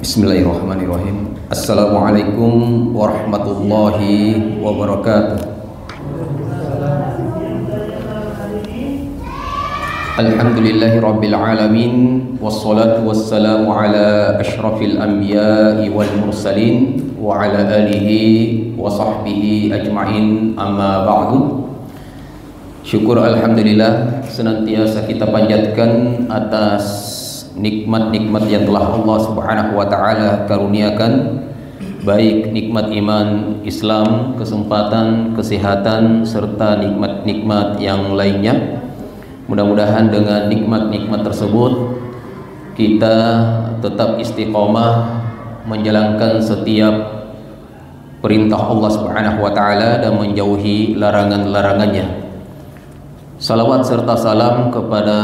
Bismillahirrahmanirrahim. Assalamualaikum warahmatullahi wabarakatuh. Alhamdulillahi rabbil alamin, wassalatu wassalamu ala ashrafil anbiya'i wal mursalin wa ala alihi wa sahbihi ajma'in, amma ba'du. Syukur alhamdulillah senantiasa kita panjatkan atas nikmat-nikmat yang telah Allah Subhanahu wa taala karuniakan, baik nikmat iman, Islam, kesempatan, kesehatan, serta nikmat-nikmat yang lainnya. Mudah-mudahan dengan nikmat-nikmat tersebut kita tetap istiqomah menjalankan setiap perintah Allah Subhanahu wa taala dan menjauhi larangan-larangannya. Salawat serta salam kepada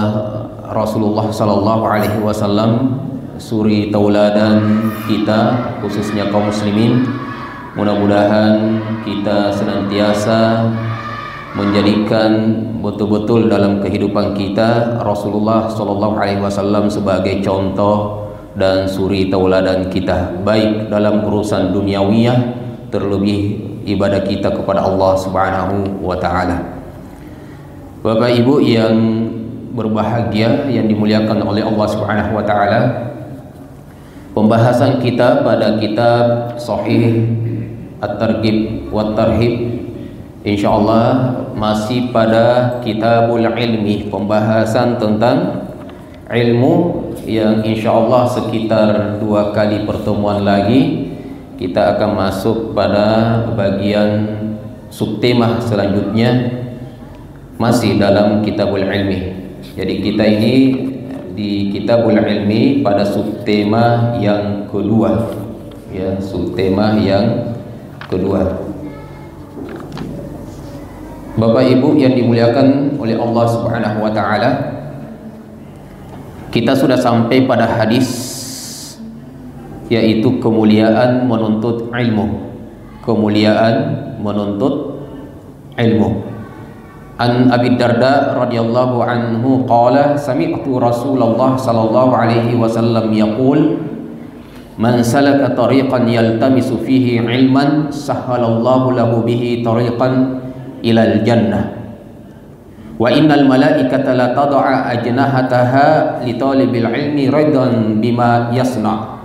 Rasulullah sallallahu alaihi wasallam, suri tauladan kita khususnya kaum muslimin. Mudah-mudahan kita senantiasa menjadikan betul-betul dalam kehidupan kita Rasulullah sallallahu alaihi wasallam sebagai contoh dan suri tauladan kita, baik dalam urusan duniawiyah, terlebih ibadah kita kepada Allah Subhanahu wa taala. Bapak Ibu yang berbahagia yang dimuliakan oleh Allah Subhanahu wa taala, pembahasan kita pada kitab Sahih At-Targhib wa Tarhib insyaallah masih pada Kitabul Ilmi, pembahasan tentang ilmu yang insyaallah sekitar 2 kali pertemuan lagi kita akan masuk pada bagian subtema selanjutnya masih dalam Kitabul Ilmi. Jadi kita ini di Kitabul Ilmi pada subtema yang kedua, ya, subtema yang kedua. Bapak Ibu yang dimuliakan oleh Allah Subhanahu wa taala, kita sudah sampai pada hadis yaitu kemuliaan menuntut ilmu. Kemuliaan menuntut ilmu. An Abi Darda radhiyallahu anhu qala sami'tu Rasulullah sallallahu alaihi wasallam yaqul man salaka tariqan yaltamisu fihi ilman sahhalallahu lahu bihi tariqan ilal jannah wa innal malaikata la tad'a ajnahataha li talibil ilmi ridan bima yasna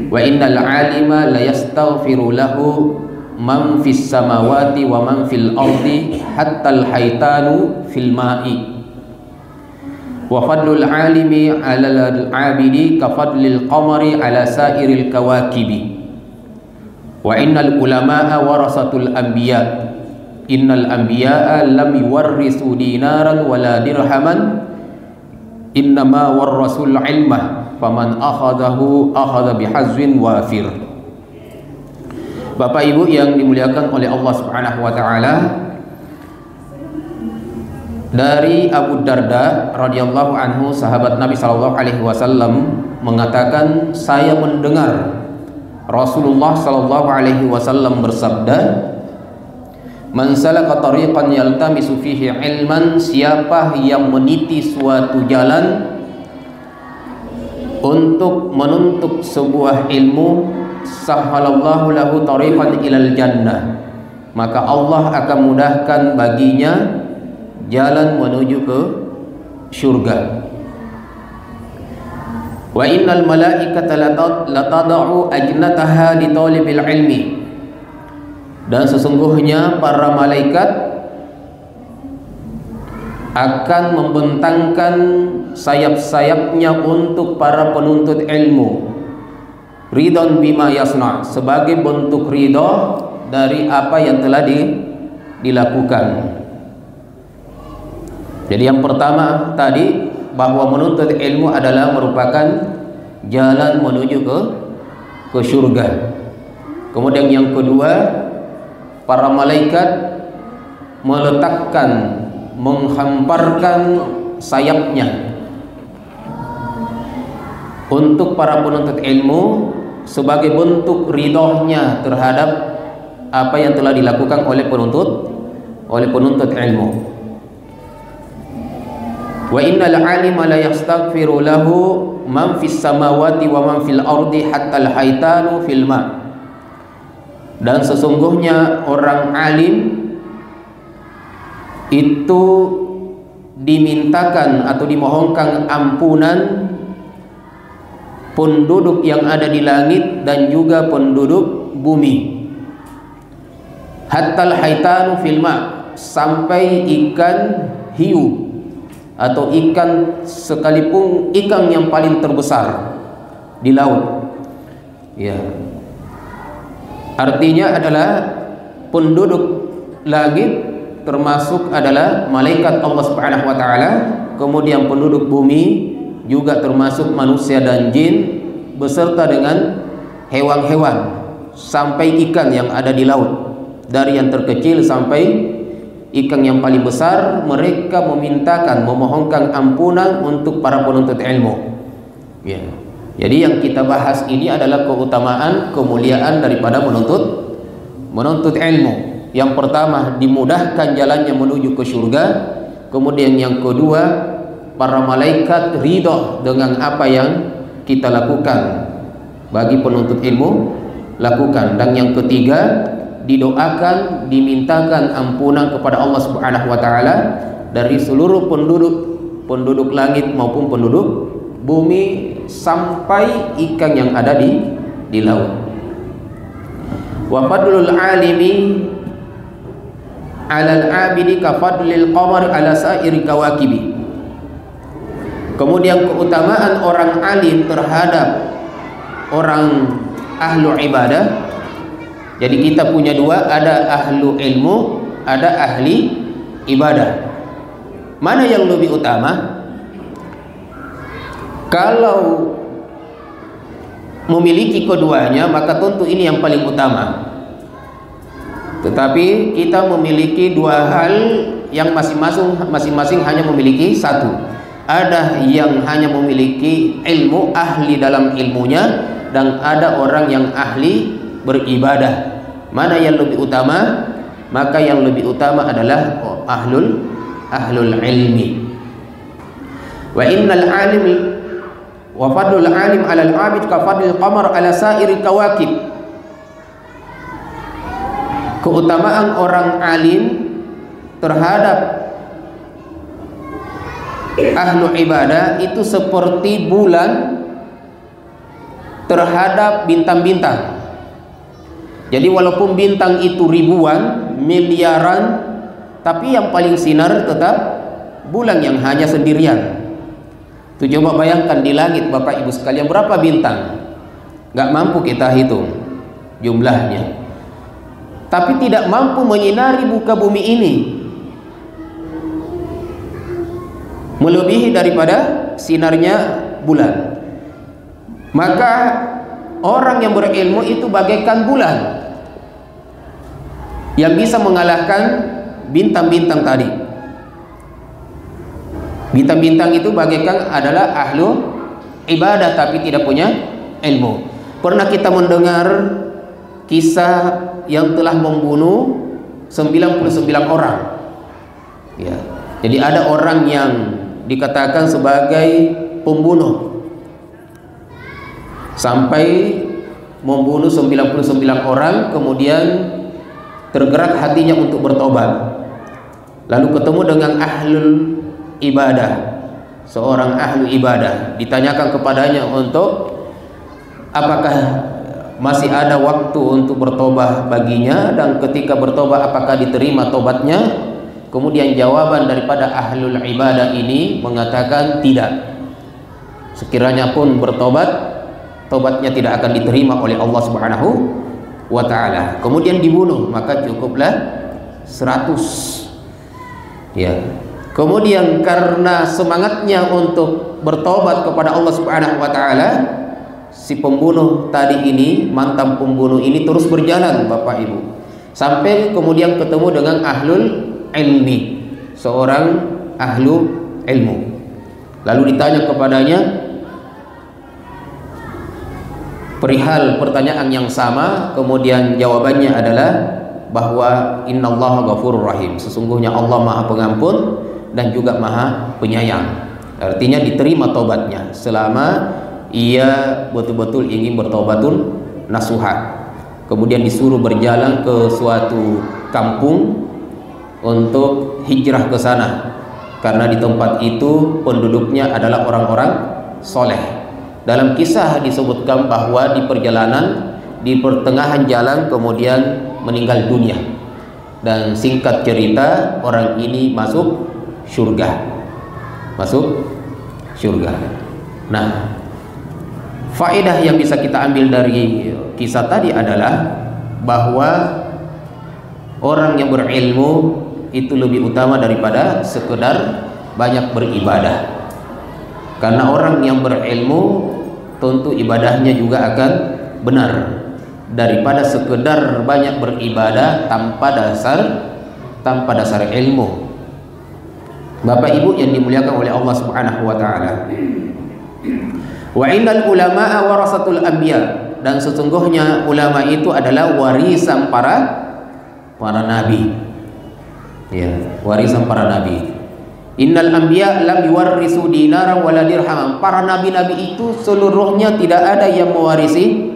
wa innal alima la yastaghfiru lahu man fis samawati wa man fil ardi hatta al haitanu fil ma'i wa fadlul alimi ala al abidi ka fadlil qamari ala sairil kawakibi wa innal ulama'a warasatul anbiya innal anbiya'a lam yuwarrisu dinaran wala dirhaman innama warrasul ilma faman akhadahu akhadha bihazzin wafir. Bapak Ibu yang dimuliakan oleh Allah Subhanahu wa taala, dari Abu Darda radhiyallahu anhu, sahabat Nabi sallallahu alaihi wasallam mengatakan, saya mendengar Rasulullah sallallahu alaihi wasallam bersabda, man salaka tariqan yaltamisu fihi ilman, siapa yang meniti suatu jalan untuk menuntut sebuah ilmu, sahhalallahu lahu tariqan ilal jannah, maka Allah akan mudahkan baginya jalan menuju ke surga. Wa innal malaikata la tad'u ajnataha li talibil ilmi, dan sesungguhnya para malaikat akan membentangkan sayap-sayapnya untuk para penuntut ilmu, ridon bima yasna, sebagai bentuk ridho dari apa yang telah dilakukan. Jadi yang pertama tadi, bahwa menuntut ilmu adalah merupakan jalan menuju ke surga. Kemudian yang kedua, para malaikat meletakkan, menghamparkan sayapnya untuk para penuntut ilmu sebagai bentuk ridhonya terhadap apa yang telah dilakukan oleh penuntut ilmu. Wa innal 'alima la yastaghfiru lahu man fis samawati wa man fil ardi hatta al haitanu fil ma. Dan sesungguhnya orang alim itu dimintakan atau dimohonkan ampunan penduduk yang ada di langit dan juga penduduk bumi. Hattal haitanu fil ma, sampai ikan hiu atau ikan sekalipun ikan yang paling terbesar di laut. Ya. Artinya adalah penduduk langit termasuk adalah malaikat Allah Subhanahu wa taala, kemudian penduduk bumi juga termasuk manusia dan jin beserta dengan hewan-hewan sampai ikan yang ada di laut, dari yang terkecil sampai ikan yang paling besar. Mereka memohonkan ampunan untuk para penuntut ilmu. Ya. Jadi yang kita bahas ini adalah keutamaan, kemuliaan daripada menuntut ilmu. Yang pertama, dimudahkan jalannya menuju ke surga. Kemudian yang kedua, para malaikat ridha dengan apa yang kita lakukan. Bagi penuntut ilmu, lakukan. Dan yang ketiga, didoakan, dimintakan ampunan kepada Allah Subhanahu wa taala dari seluruh penduduk langit maupun penduduk bumi sampai ikan yang ada di laut. Wa fadlul alimi 'alal 'abidi ka fadlil qamar 'ala sa'iri kawakibi. Kemudian keutamaan orang alim terhadap orang ahlu ibadah. Jadi kita punya dua, ada ahlu ilmu, ada ahli ibadah. Mana yang lebih utama? Kalau memiliki keduanya, maka tentu ini yang paling utama. Tetapi kita memiliki dua hal yang masing-masing hanya memiliki satu. Ada yang hanya memiliki ilmu, ahli dalam ilmunya, dan ada orang yang ahli beribadah. Mana yang lebih utama? Maka yang lebih utama adalah ahlul ilmi. Wa innal alim wa fadlul alim 'alal 'abid ka fadlil qamar 'ala sa'iri kawakib. Keutamaan orang alim terhadap ahlu ibadah itu seperti bulan terhadap bintang-bintang. Jadi walaupun bintang itu ribuan, miliaran, tapi yang paling sinar tetap bulan yang hanya sendirian. Tuh, coba bayangkan di langit Bapak Ibu sekalian berapa bintang? Gak mampu kita hitung jumlahnya. Tapi tidak mampu menyinari muka bumi ini, melebihi daripada sinarnya bulan. Maka orang yang berilmu itu bagaikan bulan yang bisa mengalahkan bintang-bintang tadi. Bintang-bintang itu bagaikan adalah ahlu ibadah tapi tidak punya ilmu. Pernah kita mendengar kisah yang telah membunuh 99 orang. Ya. Jadi ada orang yang dikatakan sebagai pembunuh sampai membunuh 99 orang, kemudian tergerak hatinya untuk bertobat. Lalu ketemu dengan ahlul ibadah, seorang ahlu ibadah, ditanyakan kepadanya untuk apakah masih ada waktu untuk bertobat baginya, dan ketika bertobat apakah diterima tobatnya. Kemudian jawaban daripada ahlul ibadah ini mengatakan tidak. Sekiranya pun bertobat, tobatnya tidak akan diterima oleh Allah Subhanahu wa taala. Kemudian dibunuh, maka cukuplah 100. Ya. Kemudian karena semangatnya untuk bertobat kepada Allah Subhanahu wa taala, si pembunuh tadi ini, mantan pembunuh ini terus berjalan Bapak Ibu, sampai kemudian ketemu dengan ahlul ilmi, seorang ahlu ilmu. Lalu ditanya kepadanya perihal pertanyaan yang sama, kemudian jawabannya adalah bahwa innallaha ghafurur rahim, sesungguhnya Allah Maha Pengampun dan juga Maha Penyayang. Artinya diterima tobatnya selama ia betul-betul ingin bertobatun nasuha. Kemudian disuruh berjalan ke suatu kampung untuk hijrah ke sana, karena di tempat itu penduduknya adalah orang-orang soleh. Dalam kisah disebutkan bahwa di perjalanan, di pertengahan jalan kemudian meninggal dunia, dan singkat cerita orang ini masuk surga. Nah, faedah yang bisa kita ambil dari kisah tadi adalah bahwa orang yang berilmu itu lebih utama daripada sekedar banyak beribadah. Karena orang yang berilmu tentu ibadahnya juga akan benar daripada sekedar banyak beribadah tanpa dasar ilmu. Bapak Ibu yang dimuliakan oleh Allah Subhanahu wa taala. Wa innal ulama'a warasatul anbiya, dan sesungguhnya ulama itu adalah warisan para nabi. Ya, warisan para nabi. Innal anbiya lam yuwarrisu dinaran wala dirham. Para nabi-nabi itu seluruhnya tidak ada yang mewarisi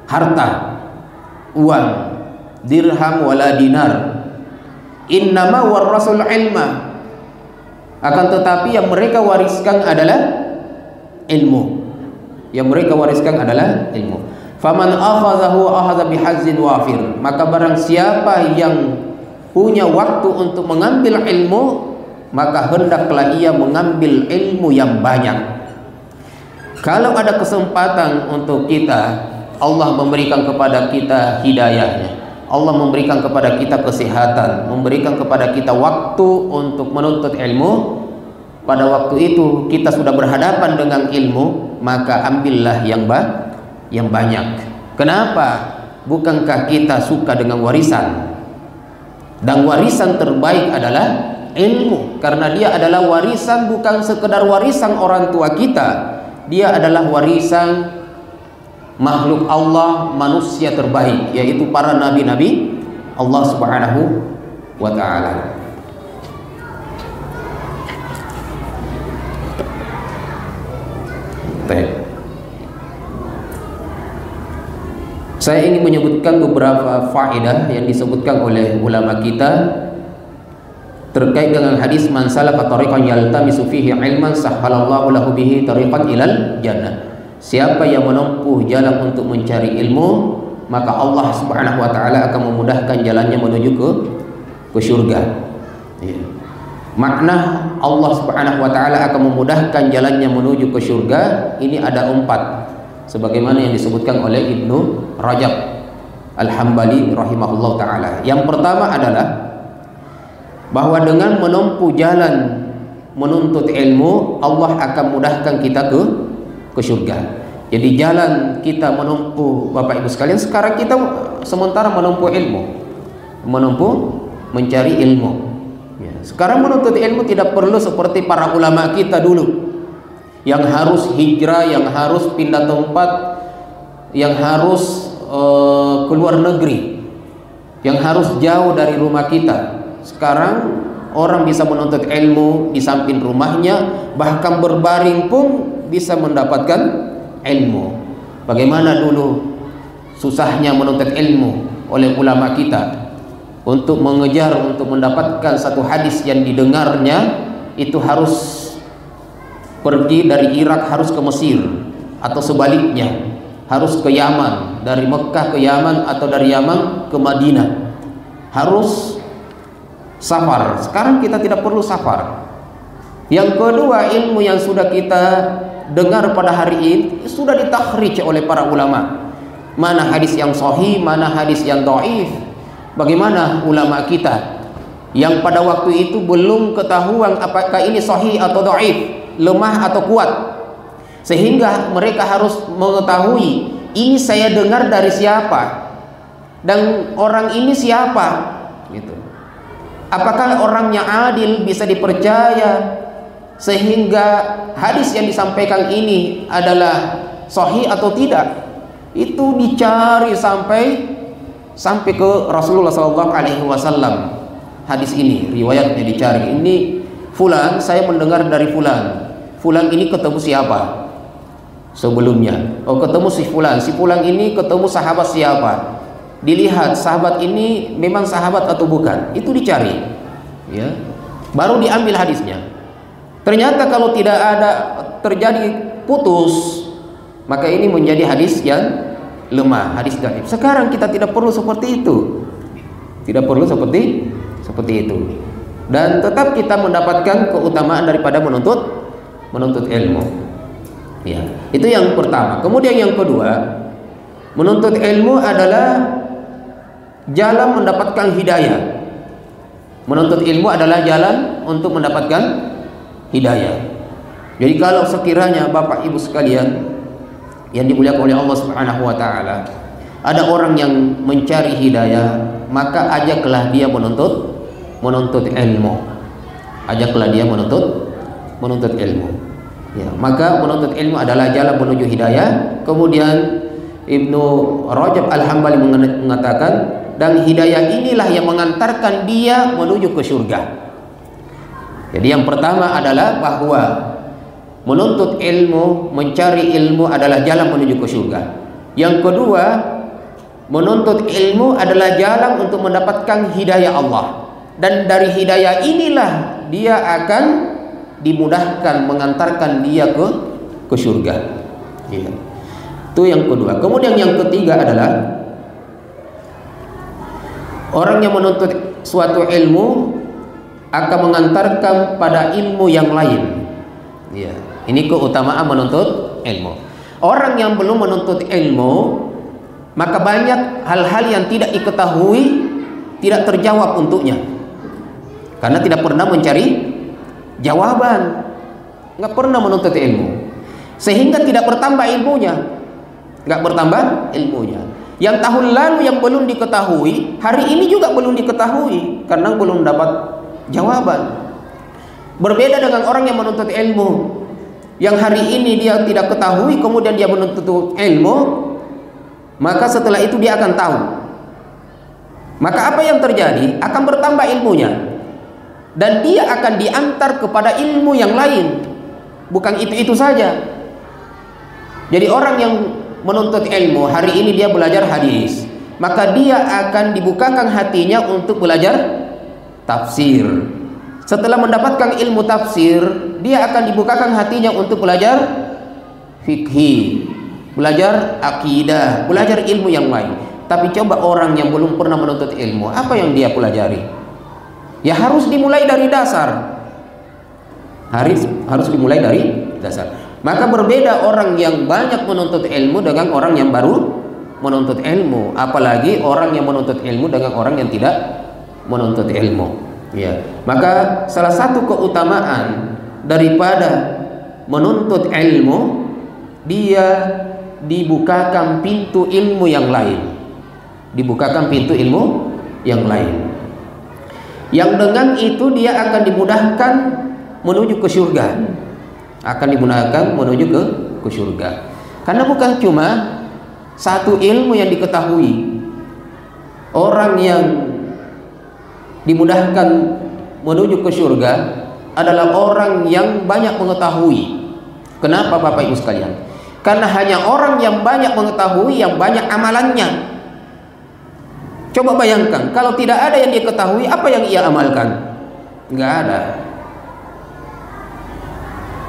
harta, uang, dirham wala dinar. Innama warasul ilma. Akan tetapi yang mereka wariskan adalah ilmu. Yang mereka wariskan adalah ilmu. Faman akhazahu akhadha bihazzin wafir. Maka barang siapa yang punya waktu untuk mengambil ilmu, maka hendaklah ia mengambil ilmu yang banyak. Kalau ada kesempatan untuk kita, Allah memberikan kepada kita hidayahnya, Allah memberikan kepada kita kesehatan, memberikan kepada kita waktu untuk menuntut ilmu. Pada waktu itu kita sudah berhadapan dengan ilmu, maka ambillah yang banyak. Kenapa? Bukankah kita suka dengan warisan? Dan warisan terbaik adalah ilmu, karena dia adalah warisan, bukan sekedar warisan orang tua kita, dia adalah warisan makhluk Allah, manusia terbaik, yaitu para nabi-nabi Allah Subhanahu wa ta'ala. Saya ingin menyebutkan beberapa faedah yang disebutkan oleh ulama kita terkait dengan hadis man salaka tariqan yaltamisu fihi ilman sahhalallahu lahu bihi tariqan ilal jannah. Siapa yang menempuh jalan untuk mencari ilmu, maka Allah Subhanahu wa taala akan memudahkan jalannya menuju ke surga. Ya. Makna Allah Subhanahu wa taala akan memudahkan jalannya menuju ke surga ini ada 4, sebagaimana yang disebutkan oleh Ibnu Rajab Al-Hambali rahimahullah taala. Yang pertama adalah bahwa dengan menempuh jalan menuntut ilmu, Allah akan mudahkan kita ke surga. Jadi jalan kita menempuh, Bapak Ibu sekalian, sekarang kita sementara menempuh ilmu, mencari ilmu. Ya, sekarang menuntut ilmu tidak perlu seperti para ulama kita dulu, yang harus hijrah, yang harus pindah tempat, yang harus keluar negeri, yang harus jauh dari rumah kita. Sekarang orang bisa menuntut ilmu di samping rumahnya, bahkan berbaring pun bisa mendapatkan ilmu. Bagaimana dulu susahnya menuntut ilmu oleh ulama kita, untuk mengejar, untuk mendapatkan satu hadis yang didengarnya itu harus pergi dari Irak harus ke Mesir, atau sebaliknya harus ke Yaman, dari Mekah ke Yaman atau dari Yaman ke Madinah, harus safar. Sekarang kita tidak perlu safar. Yang kedua, ilmu yang sudah kita dengar pada hari ini sudah ditakhrij oleh para ulama. Mana hadis yang sahih, mana hadis yang dhaif. Bagaimana ulama kita yang pada waktu itu belum ketahuan apakah ini sahih atau dhaif, lemah atau kuat, sehingga mereka harus mengetahui ini saya dengar dari siapa dan orang ini siapa, gitu. Apakah orangnya adil, bisa dipercaya, sehingga hadis yang disampaikan ini adalah sahih atau tidak. Itu dicari sampai ke Rasulullah SAW. Hadis ini riwayatnya dicari, ini Fulan, saya mendengar dari Fulan. Fulan ini ketemu siapa sebelumnya? Oh, ketemu si Fulan ini ketemu sahabat siapa? Dilihat sahabat ini memang sahabat atau bukan, itu dicari, ya, baru diambil hadisnya. Ternyata kalau tidak ada terjadi putus, maka ini menjadi hadis yang lemah, hadis dhaif. Sekarang kita tidak perlu seperti itu, tidak perlu seperti itu, dan tetap kita mendapatkan keutamaan daripada menuntut ilmu. Ya, itu yang pertama. Kemudian yang kedua, menuntut ilmu adalah jalan mendapatkan hidayah. Menuntut ilmu adalah jalan untuk mendapatkan hidayah. Jadi kalau sekiranya Bapak Ibu sekalian yang dimuliakan oleh Allah Subhanahu wa taala, ada orang yang mencari hidayah, maka ajaklah dia menuntut ilmu. Ajaklah dia menuntut ilmu. Ya, maka menuntut ilmu adalah jalan menuju hidayah. Kemudian Ibnu Rajab Al-Hambali mengatakan, dan hidayah inilah yang mengantarkan dia menuju ke surga. Jadi yang pertama adalah bahwa menuntut ilmu, mencari ilmu adalah jalan menuju ke surga. Yang kedua, menuntut ilmu adalah jalan untuk mendapatkan hidayah Allah. Dan dari hidayah inilah dia akan dimudahkan mengantarkan dia ke surga. Ya. Itu yang kedua. Kemudian yang ketiga adalah orang yang menuntut suatu ilmu akan mengantarkan pada ilmu yang lain. Ya. Ini keutamaan menuntut ilmu. Orang yang belum menuntut ilmu, maka banyak hal-hal yang tidak diketahui, tidak terjawab untuknya, karena tidak pernah mencari jawaban, nggak pernah menuntut ilmu, sehingga tidak bertambah ilmunya, nggak bertambah ilmunya. Yang tahun lalu yang belum diketahui, hari ini juga belum diketahui karena belum dapat jawaban. Berbeda dengan orang yang menuntut ilmu, yang hari ini dia tidak ketahui, kemudian dia menuntut ilmu, maka setelah itu dia akan tahu. Maka apa yang terjadi? Akan bertambah ilmunya, dan dia akan diantar kepada ilmu yang lain. Bukan itu saja. Jadi orang yang menuntut ilmu, hari ini dia belajar hadis, maka dia akan dibukakan hatinya untuk belajar tafsir. Setelah mendapatkan ilmu tafsir, dia akan dibukakan hatinya untuk belajar fikih, belajar akidah, belajar ilmu yang lain. Tapi coba orang yang belum pernah menuntut ilmu, apa yang dia pelajari? Ya harus dimulai dari dasar. Harus dimulai dari dasar. Maka berbeda orang yang banyak menuntut ilmu dengan orang yang baru menuntut ilmu. Apalagi orang yang menuntut ilmu dengan orang yang tidak menuntut ilmu. Ya. Maka salah satu keutamaan daripada menuntut ilmu, dia dibukakan pintu ilmu yang lain. Dibukakan pintu ilmu yang lain. Yang dengan itu dia akan dimudahkan menuju ke surga. Akan dimudahkan menuju ke surga. Karena bukan cuma satu ilmu yang diketahui. Orang yang dimudahkan menuju ke surga adalah orang yang banyak mengetahui. Kenapa Bapak Ibu sekalian? Karena hanya orang yang banyak mengetahui yang banyak amalannya. Coba bayangkan, kalau tidak ada yang diketahui, apa yang ia amalkan? Nggak ada.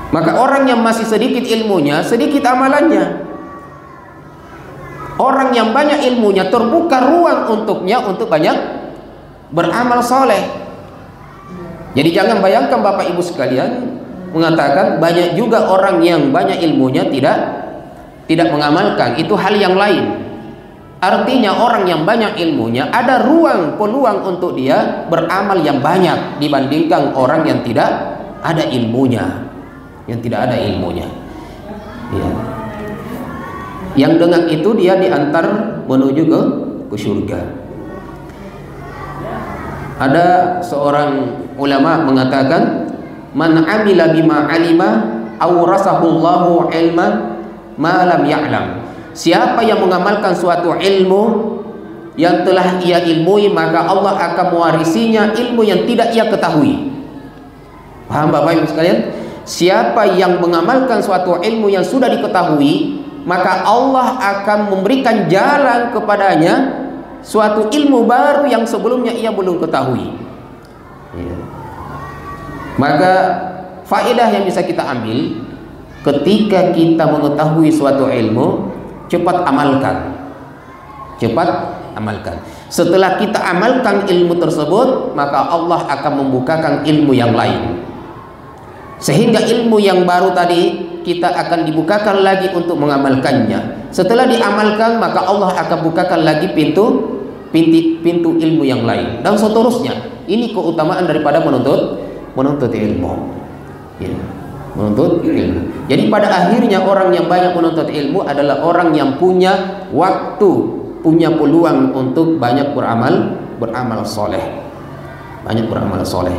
Maka orang yang masih sedikit ilmunya, sedikit amalannya. Orang yang banyak ilmunya, terbuka ruang untuknya untuk banyak beramal soleh. Jadi jangan bayangkan Bapak Ibu sekalian mengatakan banyak juga orang yang banyak ilmunya tidak mengamalkan. Itu hal yang lain. Artinya orang yang banyak ilmunya ada ruang peluang untuk dia beramal yang banyak dibandingkan orang yang tidak ada ilmunya, Ya. Yang dengan itu dia diantar menuju ke surga. Ada seorang ulama mengatakan, man amila bima alima awrasahullahu ilma ma lam ya'lam. Siapa yang mengamalkan suatu ilmu yang telah ia ilmui, maka Allah akan mewarisinya ilmu yang tidak ia ketahui. Paham Bapak Ibu sekalian? Siapa yang mengamalkan suatu ilmu yang sudah diketahui, maka Allah akan memberikan jalan kepadanya suatu ilmu baru yang sebelumnya ia belum ketahui. Ya. Maka faedah yang bisa kita ambil ketika kita mengetahui suatu ilmu, cepat amalkan. Cepat amalkan. Setelah kita amalkan ilmu tersebut, maka Allah akan membukakan ilmu yang lain. Sehingga ilmu yang baru tadi kita akan dibukakan lagi untuk mengamalkannya. Setelah diamalkan, maka Allah akan bukakan lagi pintu ilmu yang lain, dan seterusnya. Ini keutamaan daripada menuntut ilmu. Ya, menuntut ilmu. Jadi pada akhirnya orang yang banyak menuntut ilmu adalah orang yang punya waktu, punya peluang untuk banyak beramal soleh. Banyak beramal soleh.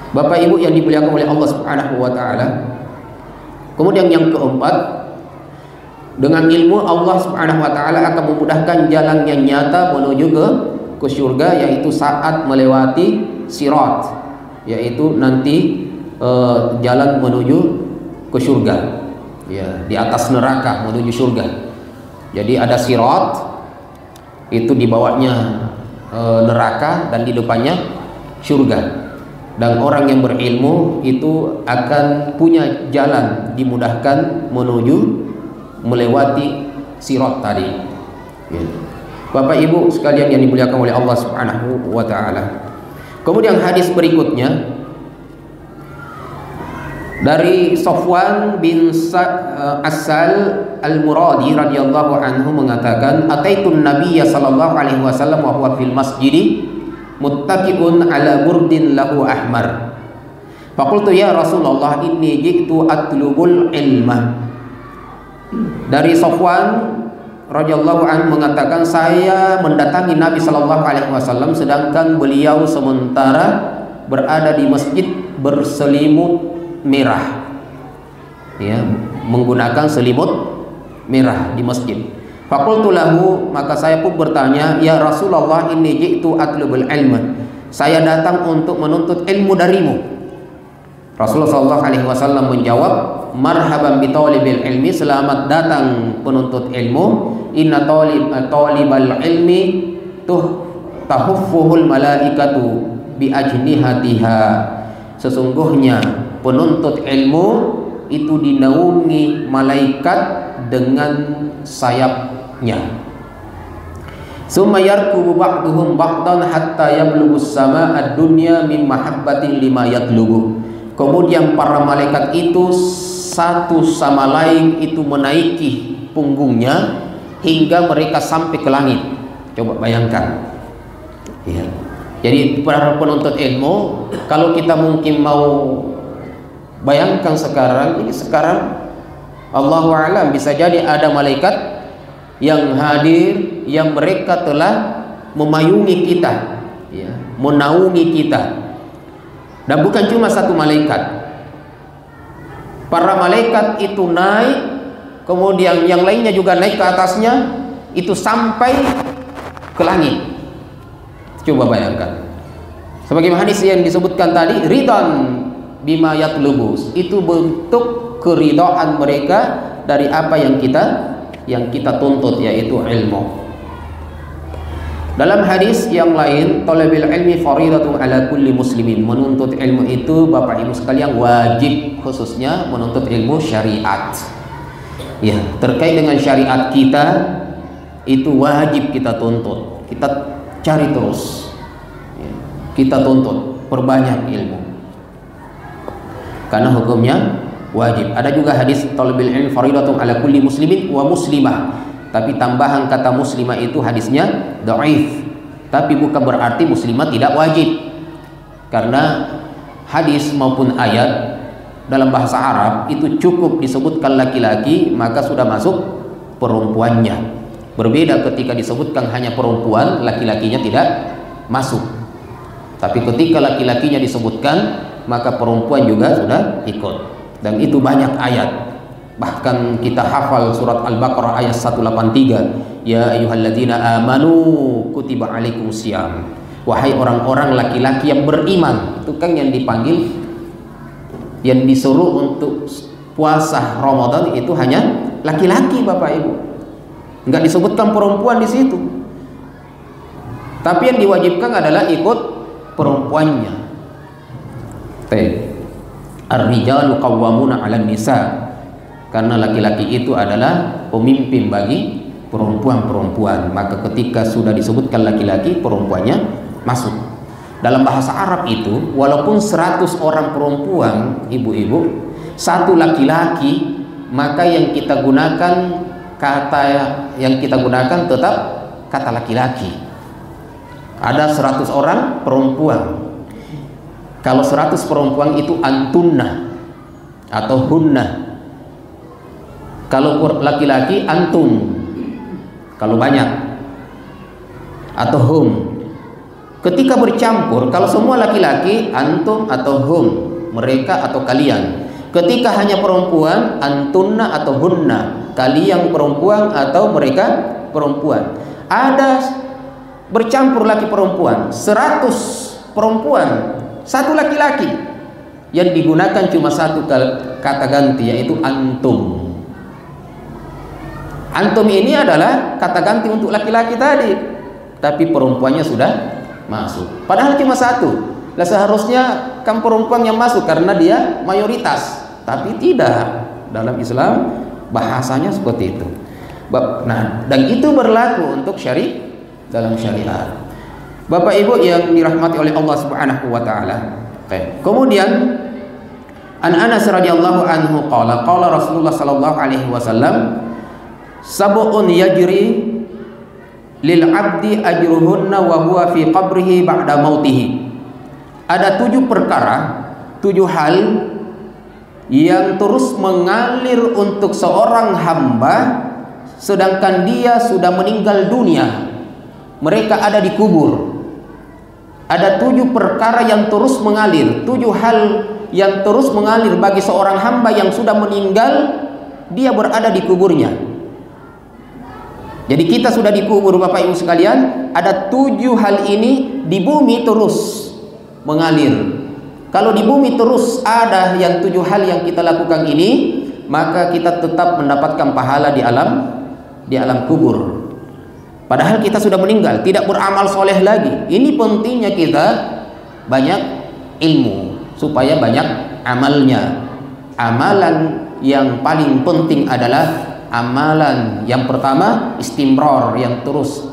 Bapak Ibu yang dimuliakan oleh Allah Subhanahu wa taala. Kemudian yang keempat, dengan ilmu Allah Subhanahu wa taala akan memudahkan jalan yang nyata menuju ke surga, yaitu saat melewati sirat, yaitu nanti jalan menuju ke surga. Ya, di atas neraka menuju surga. Jadi ada sirat, itu di bawahnya neraka dan di depannya surga. Dan orang yang berilmu itu akan punya jalan dimudahkan menuju melewati sirat tadi. Ya. Bapak Ibu sekalian yang dimuliakan oleh Allah Subhanahu wa taala. Kemudian hadis berikutnya dari Safwan bin Asal Al-Muradi radhiyallahu anhu mengatakan, "Ataitun Nabiyya sallallahu alaihi wasallam wa huwa fil masjid muttaqiun ala burdin lahu ahmar. Faqultu ya Rasulullah inni ji'tu atlubul ilma." Dari Safwan radhiyallahu anhu mengatakan, saya mendatangi Nabi sallallahu alaihi wasallam sedangkan beliau sementara berada di masjid berselimut merah. Ya, menggunakan selimut merah di masjid. Faqultu lahu, maka saya pun bertanya, ya Rasulullah inni ji'tu atlubul ilma. Saya datang untuk menuntut ilmu darimu. Rasulullah sallallahu alaihi wasallam menjawab, marhaban bi talibil ilmi, selamat datang penuntut ilmu. Inna talibal ilmi tahuffuhul malaikatu bi ajnihatiha. Sesungguhnya penuntut ilmu itu dinaungi malaikat dengan sayapnya. Summa yarkubu ba'duhum ba'dan hatta yablughus sama'ad dunya min mahabbatin lima yatlubu. Kemudian para malaikat itu satu sama lain itu menaiki punggungnya hingga mereka sampai ke langit. Coba bayangkan. Ya. Jadi para penuntut ilmu, kalau kita mungkin mau bayangkan sekarang, ini sekarang Allahu a'lam bisa jadi ada malaikat yang hadir yang mereka telah memayungi kita, ya, menaungi kita. Dan bukan cuma satu malaikat. Para malaikat itu naik, kemudian yang lainnya juga naik ke atasnya, itu sampai ke langit. Coba bayangkan. Sebagaimana hadis yang disebutkan tadi, ridwan bima yatlubus, itu bentuk keridhaan mereka dari apa yang kita tuntut, yaitu ilmu. Dalam hadis yang lain, talabil ilmi faridatun ala kulli muslimin. Menuntut ilmu itu Bapak Ibu sekalian wajib, khususnya menuntut ilmu syariat. Ya, terkait dengan syariat kita itu wajib kita tuntut. Kita cari terus. Ya, kita tuntut, perbanyak ilmu. Karena hukumnya wajib. Ada juga hadis talabil ilmi faridatun ala kulli muslimin wa muslimah. Tapi tambahan kata muslimah itu hadisnya dhaif. Tapi bukan berarti muslimah tidak wajib. Karena hadis maupun ayat dalam bahasa Arab itu cukup disebutkan laki-laki, maka sudah masuk perempuannya. Berbeda ketika disebutkan hanya perempuan, laki-lakinya tidak masuk. Tapi ketika laki-lakinya disebutkan, maka perempuan juga sudah ikut. Dan itu banyak ayat. Bahkan kita hafal surat Al-Baqarah ayat 183, ya ayyuhalladzina amanu kutiba alaikumusiyam. wahai orang-orang laki-laki yang beriman. Itu kan yang dipanggil, yang disuruh untuk puasa Ramadan itu hanya laki-laki, Bapak Ibu. Enggak disebutkan perempuan di situ. Tapi yang diwajibkan adalah ikut perempuannya. Ar-rijalu qawwamuna 'alan nisa. Karena laki-laki itu adalah pemimpin bagi perempuan-perempuan. Maka ketika sudah disebutkan laki-laki, perempuannya masuk. Dalam bahasa Arab itu, walaupun 100 orang perempuan, ibu-ibu, satu laki-laki, maka yang kita gunakan tetap kata laki-laki. Ada 100 orang perempuan. Kalau 100 perempuan itu antunna atau hunna. Kalau laki-laki antum, kalau banyak, atau hum. Ketika bercampur, kalau semua laki-laki, antum atau hum, mereka atau kalian. Ketika hanya perempuan, antunna atau hunna, kalian perempuan atau mereka perempuan. Ada bercampur laki perempuan, 100 perempuan, satu laki-laki, yang digunakan cuma satu kata ganti, yaitu antum. Antum ini adalah kata ganti untuk laki-laki tadi, tapi perempuannya sudah masuk. Padahal cuma satu. Lah seharusnya kan perempuan yang masuk karena dia mayoritas, tapi tidak. Dalam Islam bahasanya seperti itu. Nah, dan itu berlaku untuk dalam syariat. Bapak Ibu yang dirahmati oleh Allah Subhanahu wa taala. Kemudian An Anas radhiyallahu anhu qala Rasulullah sallallahu alaihi wasallam, sab'un yajri lil 'abdi ajruhunna wa huwa fi qabrihi ba'da mautihi. Ada 7 perkara, 7 hal yang terus mengalir untuk seorang hamba sedangkan dia sudah meninggal dunia. Mereka ada di kubur. Ada 7 perkara yang terus mengalir, 7 hal yang terus mengalir bagi seorang hamba yang sudah meninggal, dia berada di kuburnya. Jadi kita sudah dikubur, Bapak Ibu sekalian, ada 7 hal ini di bumi terus mengalir. Kalau di bumi terus ada yang 7 hal yang kita lakukan ini, maka kita tetap mendapatkan pahala di alam kubur. Padahal kita sudah meninggal, tidak beramal soleh lagi. Ini pentingnya kita banyak ilmu supaya banyak amalnya. Amalan yang paling penting adalah amalan yang pertama istimror, yang terus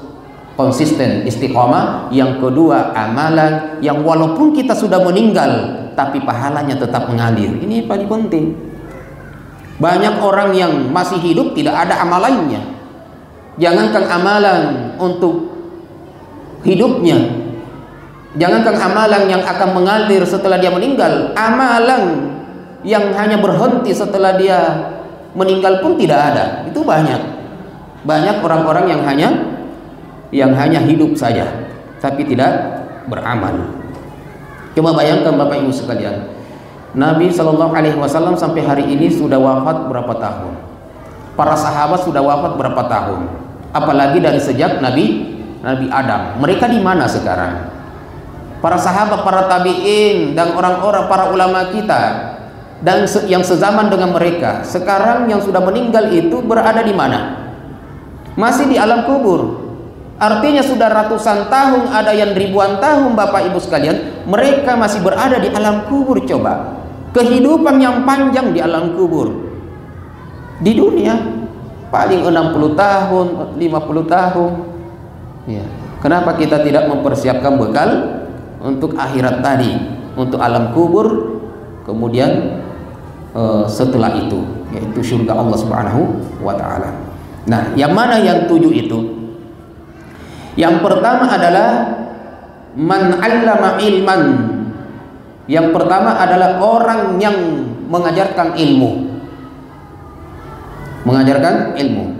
konsisten, istiqomah. Yang kedua amalan yang walaupun kita sudah meninggal tapi pahalanya tetap mengalir. Ini paling penting. Banyak orang yang masih hidup tidak ada amalannya. Jangankan amalan untuk hidupnya, jangankan amalan yang akan mengalir setelah dia meninggal, amalan yang hanya berhenti setelah dia meninggal pun tidak ada. Itu banyak orang-orang yang hanya hidup saja tapi tidak beramal. Coba bayangkan Bapak Ibu sekalian, Nabi Shallallahu Alaihi Wasallam sampai hari ini sudah wafat berapa tahun? Para sahabat sudah wafat berapa tahun? Apalagi dari sejak Nabi Adam. Mereka di mana sekarang? Para sahabat, para tabi'in, dan orang-orang, para ulama kita dan yang sezaman dengan mereka, sekarang yang sudah meninggal itu berada di mana? Masih di alam kubur. Artinya sudah ratusan tahun, ada yang ribuan tahun, Bapak Ibu sekalian, mereka masih berada di alam kubur. Coba, kehidupan yang panjang di alam kubur. Di dunia paling 60 tahun, 50 tahun. Ya. Kenapa kita tidak mempersiapkan bekal untuk akhirat tadi, untuk alam kubur, kemudian setelah itu, yaitu surga Allah Subhanahu wa taala. Nah, yang mana yang 7 itu? Yang pertama adalah man 'allama ilman. Yang pertama adalah orang yang mengajarkan ilmu. Mengajarkan ilmu.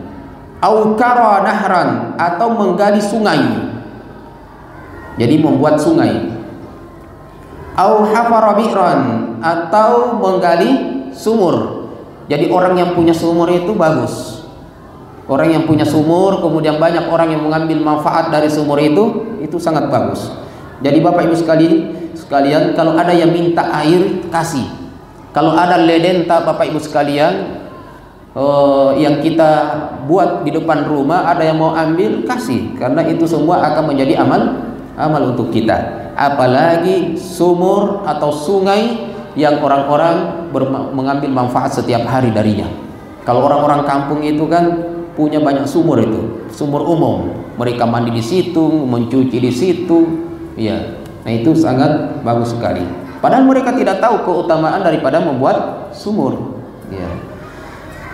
Au kara nahran, atau menggali sungai. Jadi membuat sungai. Au hafara bi'ran, atau menggali sumur. Jadi orang yang punya sumur itu bagus. Orang yang punya sumur, kemudian banyak orang yang mengambil manfaat dari sumur itu sangat bagus. Jadi Bapak Ibu sekalian, kalau ada yang minta air, kasih. Kalau ada ledenta Bapak Ibu sekalian yang kita buat di depan rumah, ada yang mau ambil, kasih. Karena itu semua akan menjadi amal untuk kita. Apalagi sumur atau sungai yang orang-orang mengambil manfaat setiap hari darinya. Kalau orang-orang kampung itu kan punya banyak sumur, itu sumur umum, mereka mandi di situ, mencuci di situ, ya. Nah itu sangat bagus sekali. Padahal mereka tidak tahu keutamaan daripada membuat sumur, ya.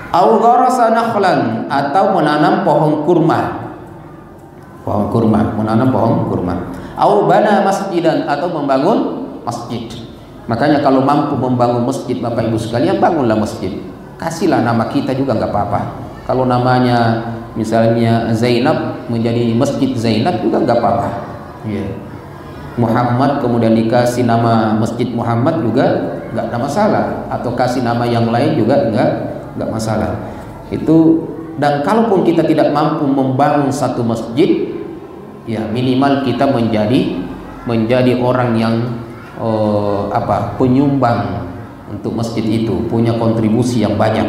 Au gharasa nakhlan, atau menanam pohon kurma. Menanam pohon kurma. Au bana masjidan, atau membangun masjid. Makanya kalau mampu membangun masjid Bapak Ibu sekalian, bangunlah masjid. Kasihlah nama kita juga nggak apa-apa. Kalau namanya misalnya Zainab, menjadi Masjid Zainab juga nggak apa-apa, ya. Muhammad kemudian dikasih nama Masjid Muhammad juga nggak ada masalah, atau kasih nama yang lain juga nggak masalah. Itu. Dan kalaupun kita tidak mampu membangun satu masjid, ya minimal kita menjadi orang yang penyumbang untuk masjid itu, punya kontribusi yang banyak,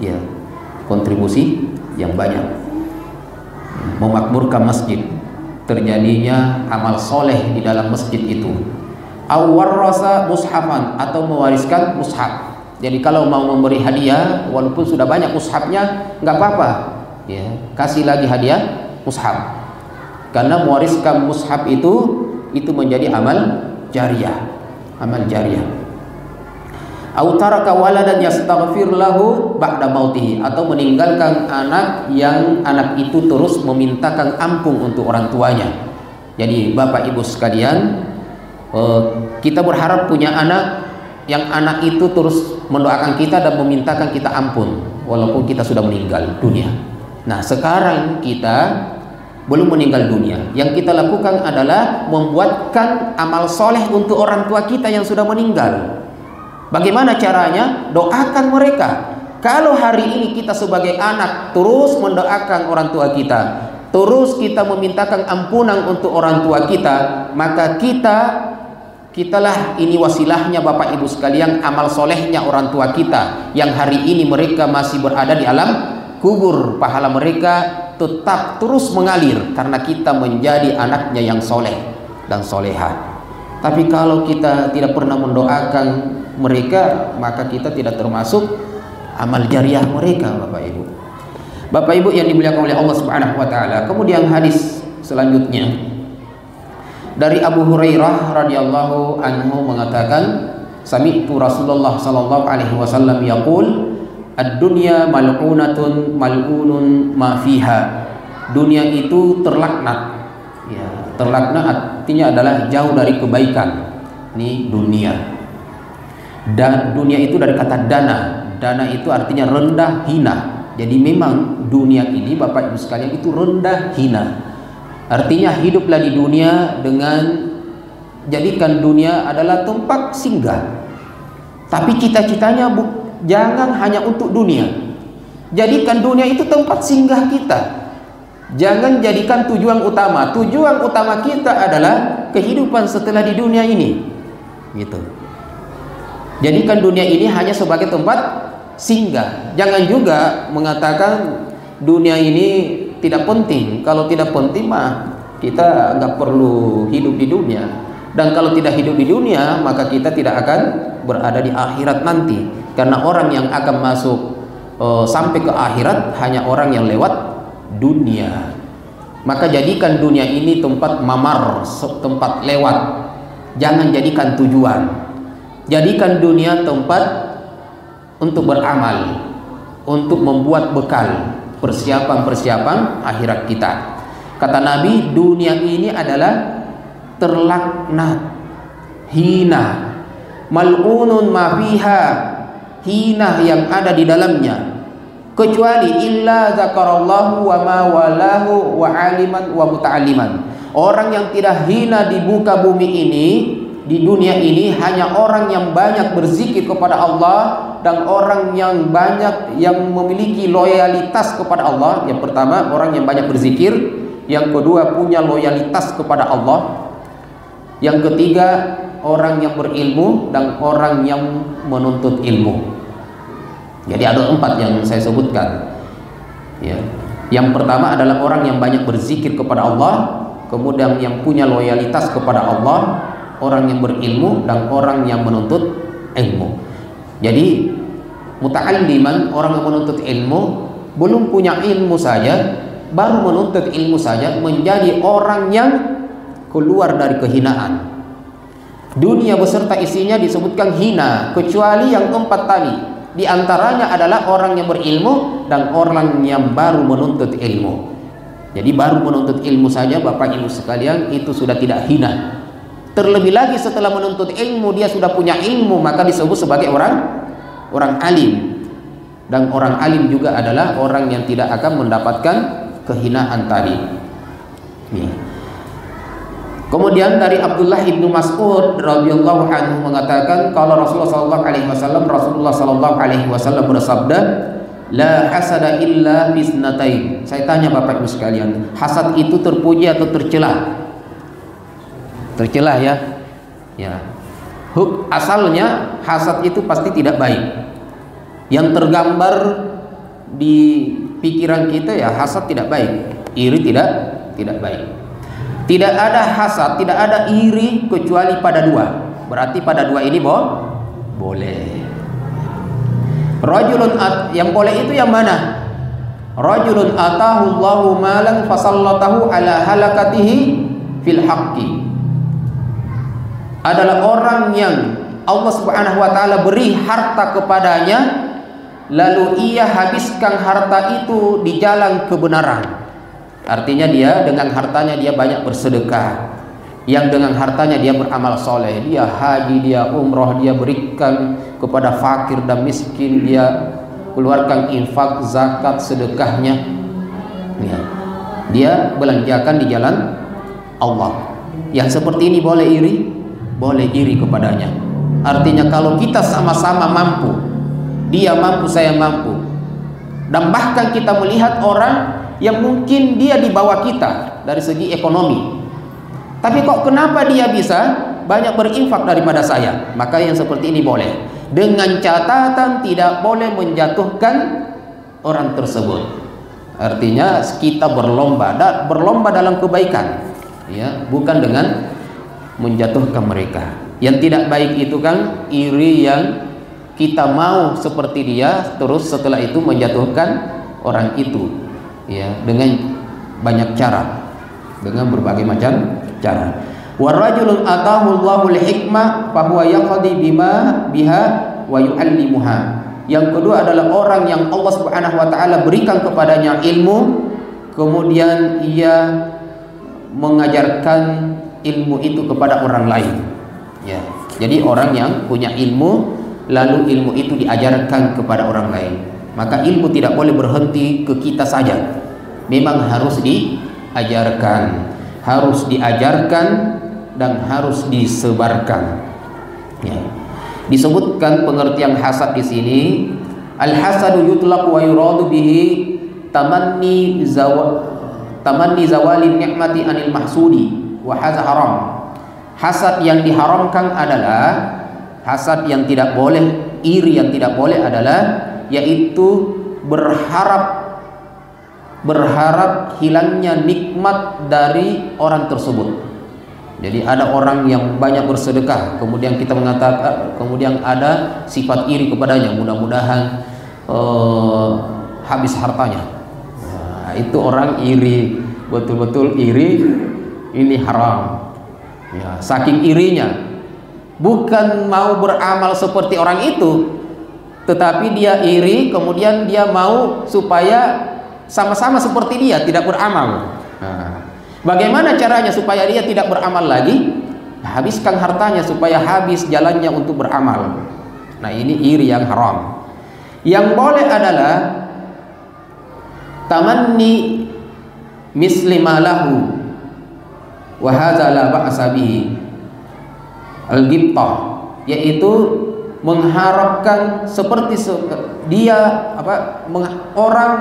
ya, kontribusi yang banyak, memakmurkan masjid, terjadinya amal soleh di dalam masjid itu. Awarrasa mushafan, atau mewariskan mushaf. Jadi kalau mau memberi hadiah, walaupun sudah banyak mushafnya, nggak apa-apa, ya, kasih lagi hadiah mushaf. Karena mewariskan mushaf itu menjadi amal jariyah, Au taraka waladan yastaghfir lahu ba'da mautihi, atau meninggalkan anak yang anak itu terus memintakan ampun untuk orang tuanya. Jadi Bapak Ibu sekalian, kita berharap punya anak yang anak itu terus mendoakan kita dan memintakan kita ampun walaupun kita sudah meninggal dunia. Nah, sekarang kita belum meninggal dunia. Yang kita lakukan adalah membuatkan amal soleh untuk orang tua kita yang sudah meninggal. Bagaimana caranya? Doakan mereka. Kalau hari ini kita sebagai anak terus mendoakan orang tua kita, terus kita memintakan ampunan untuk orang tua kita, maka kitalah ini wasilahnya Bapak Ibu sekalian, amal solehnya orang tua kita yang hari ini mereka masih berada di alam kubur. Pahala mereka tetap terus mengalir karena kita menjadi anaknya yang soleh dan soleha. Tapi kalau kita tidak pernah mendoakan mereka, maka kita tidak termasuk amal jariah mereka, Bapak Ibu. Bapak Ibu yang dimuliakan oleh Allah Subhanahu wa taala. Kemudian hadis selanjutnya dari Abu Hurairah radhiyallahu anhu mengatakan, sami'tu Rasulullah sallallahu alaihi wasallam yaqul, ad-dunya mal'unatun mal'unun ma fiha. Dunia itu terlaknat. Ya, terlaknat artinya adalah jauh dari kebaikan. Ini dunia. Dan dunia itu dari kata dana. Dana itu artinya rendah, hina. Jadi memang dunia ini Bapak Ibu sekalian itu rendah, hina. Artinya hiduplah di dunia dengan jadikan dunia adalah tempat singgah. Tapi cita-citanya jangan hanya untuk dunia. Jadikan dunia itu tempat singgah kita. Jangan jadikan tujuan utama. Tujuan utama kita adalah kehidupan setelah di dunia ini. Gitu. Jadikan dunia ini hanya sebagai tempat singgah. Jangan juga mengatakan dunia ini tidak penting. Kalau tidak penting mah kita nggak perlu hidup di dunia. Dan kalau tidak hidup di dunia, maka kita tidak akan berada di akhirat nanti. Karena orang yang akan masuk sampai ke akhirat hanya orang yang lewat dunia. Maka jadikan dunia ini tempat mamar, tempat lewat. Jangan jadikan tujuan. Jadikan dunia tempat untuk beramal, untuk membuat bekal persiapan-persiapan akhirat kita. Kata Nabi, dunia ini adalah terlaknat, hina, mal'unun ma fiha, hina yang ada di dalamnya, kecuali illa zakarallahu wa ma walahu wa aliman wa muta'alliman. Orang yang tidak hina di muka bumi ini, di dunia ini, hanya orang yang banyak berzikir kepada Allah dan orang yang banyak yang memiliki loyalitas kepada Allah. Yang pertama, orang yang banyak berzikir. Yang kedua, punya loyalitas kepada Allah. Yang ketiga, orang yang berilmu dan orang yang menuntut ilmu. Jadi ada 4 yang saya sebutkan. Ya. Yang pertama adalah orang yang banyak berzikir kepada Allah, kemudian yang punya loyalitas kepada Allah, orang yang berilmu dan orang yang menuntut ilmu. Jadi muta'alliman, orang yang menuntut ilmu, belum punya ilmu saja, baru menuntut ilmu saja, menjadi orang yang keluar dari kehinaan. Dunia beserta isinya disebutkan hina, kecuali yang 4 tadi. Di antaranya adalah orang yang berilmu dan orang yang baru menuntut ilmu. Jadi baru menuntut ilmu saja, Bapak Ibu sekalian, itu sudah tidak hina. Terlebih lagi setelah menuntut ilmu, dia sudah punya ilmu, maka disebut sebagai orang alim. Dan orang alim juga adalah orang yang tidak akan mendapatkan kehinaan tadi. Ya. Kemudian dari Abdullah ibnu Mas'ud radhiyallahu anhu mengatakan, kalau Rasulullah sallallahu alaihi wasallam bersabda, la hasada illa bisnatain. Saya tanya Bapak Ibu sekalian, hasad itu terpuji atau tercela? Tercela ya. Ya. Asalnya hasad itu pasti tidak baik. Yang tergambar di pikiran kita ya hasad tidak baik, iri tidak baik. Tidak ada hasad, tidak ada iri kecuali pada 2. Berarti pada 2 ini boleh. Rajulun yang boleh itu yang mana? Rajulun atahu Allahu malan fasallatahu ala halakatihi fil haqqi. Adalah orang yang Allah Subhanahu wa taala beri harta kepadanya, lalu ia habiskan harta itu di jalan kebenaran. Artinya dia dengan hartanya dia banyak bersedekah, yang dengan hartanya dia beramal soleh, dia haji, dia umroh, dia berikan kepada fakir dan miskin, dia keluarkan infak, zakat, sedekahnya, ya. Dia belanjakan di jalan Allah. Yang seperti ini boleh iri kepadanya. Artinya kalau kita sama-sama mampu, dia mampu, saya mampu, dan bahkan kita melihat orang yang mungkin dia di bawah kita dari segi ekonomi, tapi kok kenapa dia bisa banyak berinfak daripada saya, maka yang seperti ini boleh, dengan catatan tidak boleh menjatuhkan orang tersebut. Artinya kita berlomba dalam kebaikan, ya, bukan dengan menjatuhkan mereka. Yang tidak baik itu kan iri, yang kita mau seperti dia, terus setelah itu menjatuhkan orang itu, ya, dengan banyak cara, dengan berbagai macam cara. Warajulun atahu Allahul hikmah fa huwa yaqdi bima biha wa yu'allimuha. Yang kedua adalah orang yang Allah Subhanahu wa taala berikan kepadanya ilmu, kemudian ia mengajarkan ilmu itu kepada orang lain, ya. Jadi orang yang punya ilmu lalu ilmu itu diajarkan kepada orang lain, maka ilmu tidak boleh berhenti ke kita saja, memang harus diajarkan, dan harus disebarkan, ya. Disebutkan pengertian hasad di sini, al hasadu yutlaq wa yuradu bihi tamanni zawalin ni'mati anil mahsudi wa hadza haram. Hasad yang diharamkan adalah hasad yang tidak boleh, iri yang tidak boleh adalah yaitu berharap hilangnya nikmat dari orang tersebut. Jadi ada orang yang banyak bersedekah, kemudian kita mengatakan, kemudian ada sifat iri kepadanya, mudah-mudahan habis hartanya. Nah, itu orang iri, betul-betul iri, ini haram. Ya, saking irinya, bukan mau beramal seperti orang itu, tetapi dia iri, kemudian dia mau supaya sama-sama seperti dia, tidak beramal. Nah, bagaimana caranya supaya dia tidak beramal lagi? Habiskan hartanya supaya habis jalannya untuk beramal. Nah, ini iri yang haram. Yang boleh adalah tamanni misli malahu wa hadza la ba'sa bihi. Al-ghibtah, yaitu mengharapkan seperti dia orang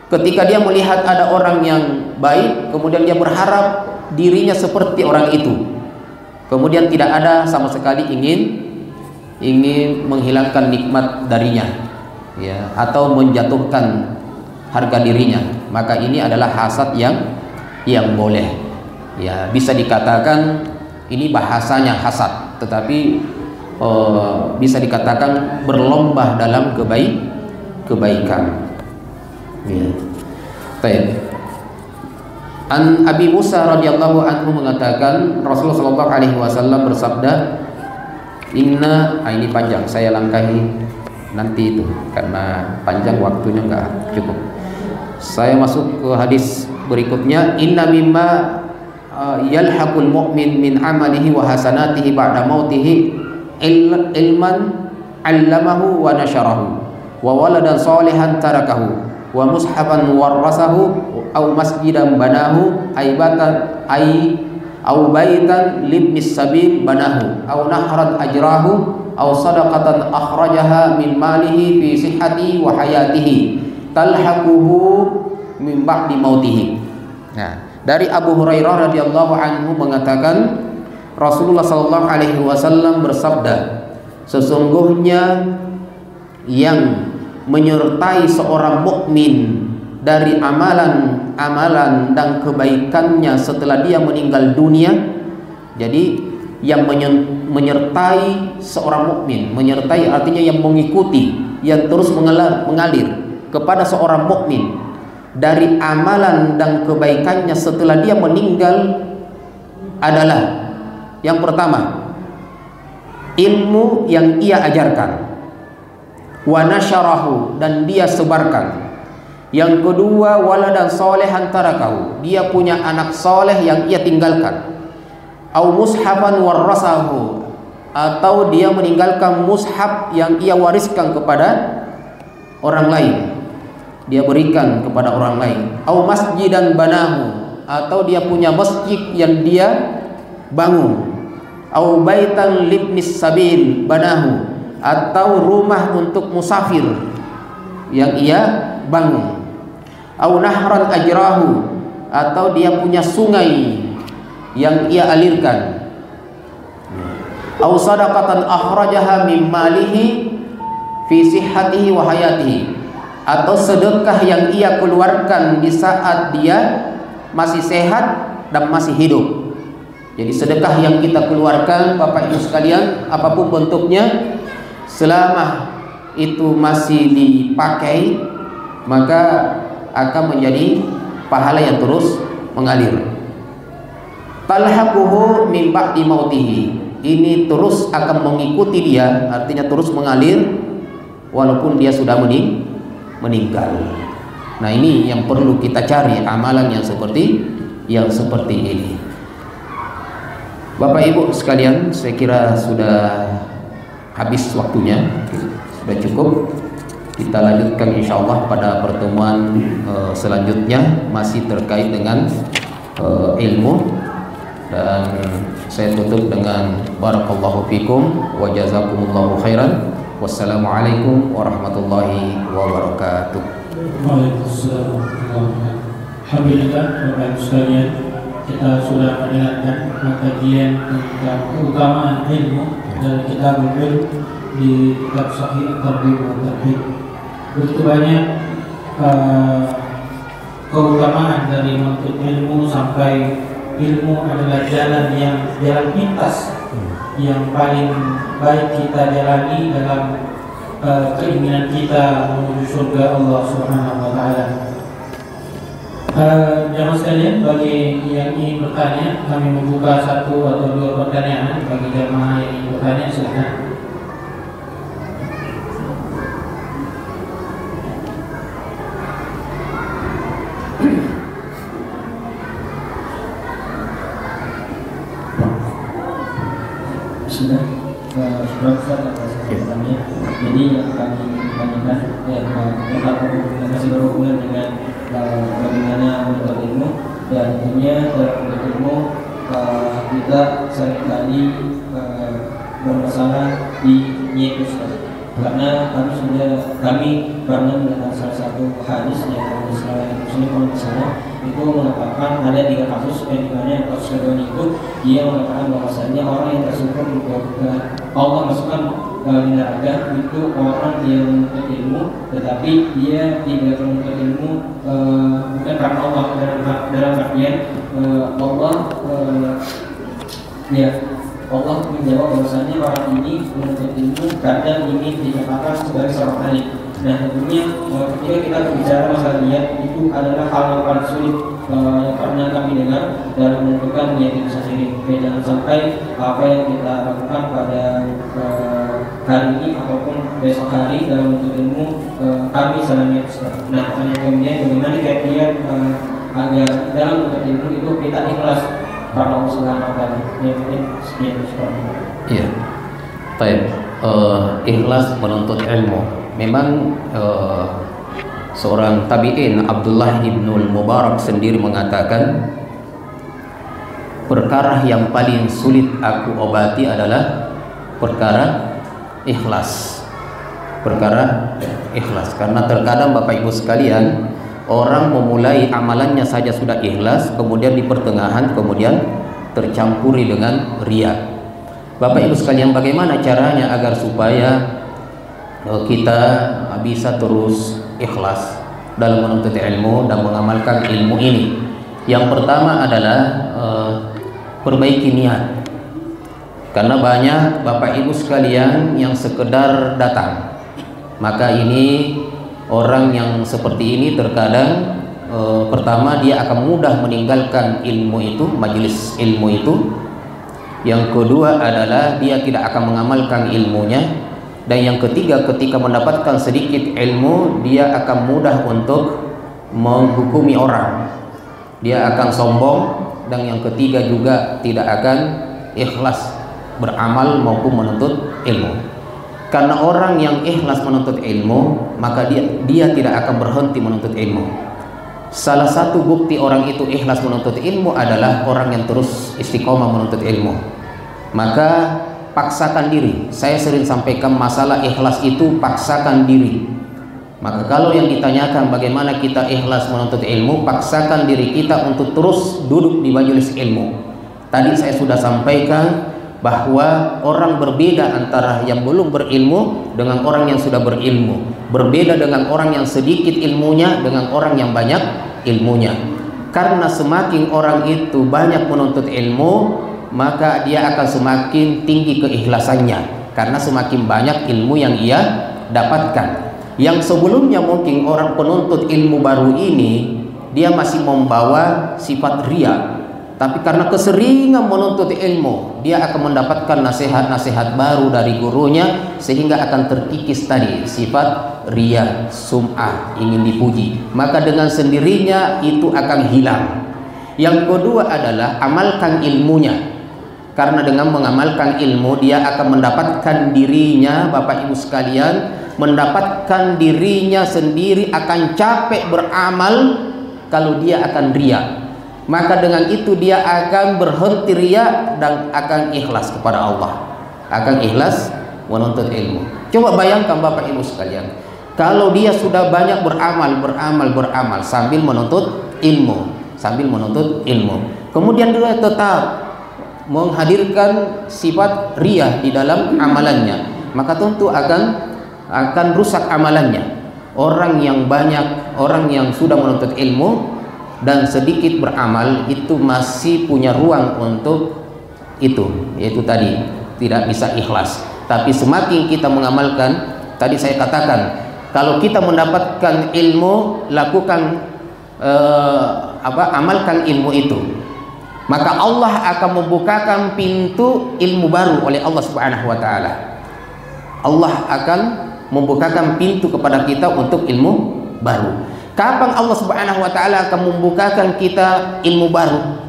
ketika dia melihat ada orang yang baik, kemudian dia berharap dirinya seperti orang itu. kemudian tidak ada sama sekali ingin menghilangkan nikmat darinya, ya, atau menjatuhkan harga dirinya, maka ini adalah hasad yang boleh, ya, bisa dikatakan ini bahasanya hasad, tetapi bisa dikatakan berlomba dalam kebaikan. Ya. Baik. An Abi Musa radhiyallahu anhu mengatakan Rasulullah sallallahu alaihi wasallam bersabda, ini panjang, saya langkahi nanti itu karena panjang waktunya nggak cukup. Saya masuk ke hadis berikutnya. Inna mimma yalhaqul mu'min min amalihi wa hasanatihi ba'da mautihi ilman 'allamahu wa nasharahu wa waladan salihan tarakahu wa mushafan warasahu aw masjidan banahu aw baitan libnis sabil banahu aw nahran ajrahu aw sadaqatan akhrajaha min malihi fi sihhati wa hayatihi talhaquhu min ba'di mautihi. Nah, dari Abu Hurairah radhiyallahu anhu mengatakan Rasulullah sallallahu alaihi wasallam bersabda, sesungguhnya yang menyertai seorang mukmin dari amalan dan kebaikannya setelah dia meninggal dunia. Jadi yang menyertai seorang mukmin, menyertai artinya yang mengikuti, yang terus mengalir kepada seorang mukmin dari amalan dan kebaikannya setelah dia meninggal adalah yang pertama, ilmu yang ia ajarkan, wa nasyarahu, dan dia sebarkan. Yang kedua, waladan solehan tarakahu, dia punya anak soleh yang ia tinggalkan. Au mushafan warasahu, atau dia meninggalkan mushaf yang ia wariskan kepada orang lain, dia berikan kepada orang lain. Au masjidan banahu, atau dia punya masjid yang dia bangun. Au baitan libnis sabil banahu, atau rumah untuk musafir yang ia bangun. Au nahran ajrahu, atau dia punya sungai yang ia alirkan. Au sadaqatan akhrajaha min malihi fi sihhatihi wa hayatihi, atau sedekah yang ia keluarkan di saat dia masih sehat dan masih hidup. Jadi sedekah yang kita keluarkan, Bapak Ibu sekalian, apapun bentuknya, selama itu masih dipakai, maka akan menjadi pahala yang terus mengalir. Talhaquhu min ba'di mautihi, ini terus akan mengikuti dia, artinya terus mengalir walaupun dia sudah meninggal. Nah, ini yang perlu kita cari, amalan yang seperti ini. Bapak Ibu sekalian, saya kira sudah habis waktunya, sudah cukup. Kita lanjutkan insya Allah pada pertemuan selanjutnya, masih terkait dengan ilmu. Dan saya tutup dengan barakallahu fikum wa jazakumullahu khairan. Wassalamualaikum warahmatullahi wabarakatuh. Waalaikumsalam. Alhamdulillah, Bapak Ibu sekalian, kita sudah mendengarkan kajian tentang keutamaan ilmu dari kitab ilmu di kitab Sahih At-Targhib wa At-Tarhib. Begitu banyak keutamaan dari menuntut ilmu, sampai ilmu adalah jalan pintas yang paling baik kita jalani dalam keinginan kita menuju surga Allah Subhanahu wa taala. Jamaah sekalian, bagi yang ingin bertanya, kami membuka 1 atau 2 pertanyaan bagi jamaah yang ingin bertanya, silakan. Sudah pertanyaannya. Jadi yang kami tanyakan tentang komunikasi berhubungan dengan bagaimana menuntut ilmu, dan tentunya dalam menuntut ilmu kita seringkali bermasalah di niat Ustaz, karena kami pernah mendengar salah satu hadis yang Muslim kalau misalnya itu mengatakan ada 3 kasus, di mana kasus kedua itu dia mengatakan bahwasanya orang yang tersungkur Allah masukkan di neraka itu orang yang menuntut ilmu, tetapi dia tidak menuntut ilmu bukan karena Allah, dalam artian Allah Allah menjawab bahwasanya orang ini menuntut ilmu kadang ingin dikatakan sebagai seorang alim. Nah, tentunya ketika kita berbicara masalah niat itu adalah hal yang paling sulit karena kami dengar dalam menentukan niat itu sendiri. Jangan sampai apa yang kita lakukan pada hari ini ataupun besok hari dalam menuntut ilmu kami salah niat. Nah, kemudian bagaimana kaitan agar dalam menuntut ilmu itu kita ikhlas karena Allah Subhanahu wa taala. Iya. Baik. Ikhlas menuntut ilmu. Memang seorang tabi'in Abdullah ibnul Mubarak sendiri mengatakan, perkara yang paling sulit aku obati adalah perkara ikhlas. Perkara ikhlas. Karena terkadang Bapak Ibu sekalian, orang memulai amalannya saja sudah ikhlas, kemudian di pertengahan kemudian tercampuri dengan riya. Bapak Ibu sekalian, bagaimana caranya agar supaya kita bisa terus ikhlas dalam menuntut ilmu dan mengamalkan ilmu ini? Yang pertama adalah perbaiki niat. Karena banyak Bapak Ibu sekalian yang sekedar datang. Maka ini orang yang seperti ini terkadang pertama dia akan mudah meninggalkan ilmu itu, majelis ilmu itu. Yang kedua adalah dia tidak akan mengamalkan ilmunya. Dan yang ketiga, ketika mendapatkan sedikit ilmu, dia akan mudah untuk menghukumi orang. Dia akan sombong. Dan yang ketiga juga tidak akan ikhlas beramal maupun menuntut ilmu. Karena orang yang ikhlas menuntut ilmu, maka dia tidak akan berhenti menuntut ilmu. Salah satu bukti orang itu ikhlas menuntut ilmu adalah orang yang terus istiqomah menuntut ilmu. Maka paksakan diri. Saya sering sampaikan masalah ikhlas itu paksakan diri. Maka kalau yang ditanyakan bagaimana kita ikhlas menuntut ilmu, paksakan diri kita untuk terus duduk di majelis ilmu. Tadi saya sudah sampaikan bahwa orang berbeda antara yang belum berilmu dengan orang yang sudah berilmu. Berbeda dengan orang yang sedikit ilmunya dengan orang yang banyak ilmunya. Karena semakin orang itu banyak menuntut ilmu, maka dia akan semakin tinggi keikhlasannya, karena semakin banyak ilmu yang ia dapatkan. Yang sebelumnya mungkin orang penuntut ilmu baru ini dia masih membawa sifat riya, tapi karena keseringan menuntut ilmu, dia akan mendapatkan nasihat-nasihat baru dari gurunya, sehingga akan terkikis tadi sifat riya, sum'ah, ingin dipuji. Maka dengan sendirinya itu akan hilang. Yang kedua adalah amalkan ilmunya. Karena dengan mengamalkan ilmu, dia akan mendapatkan dirinya, Bapak Ibu sekalian, mendapatkan dirinya sendiri akan capek beramal kalau dia akan riya. Maka dengan itu dia akan berhenti riya dan akan ikhlas kepada Allah, akan ikhlas menuntut ilmu. Coba bayangkan Bapak Ibu sekalian, kalau dia sudah banyak beramal sambil menuntut ilmu, kemudian dia tetap menghadirkan sifat riya di dalam amalannya, maka tentu akan rusak amalannya. Orang yang sudah menuntut ilmu dan sedikit beramal itu masih punya ruang untuk itu, yaitu tadi tidak bisa ikhlas. Tapi semakin kita mengamalkan, tadi saya katakan, kalau kita mendapatkan ilmu, lakukan amalkan ilmu itu, maka Allah akan membukakan pintu ilmu baru oleh Allah Subhanahu wa taala. Allah akan membukakan pintu kepada kita untuk ilmu baru. Kapan Allah Subhanahu wa taala akan membukakan kita ilmu baru?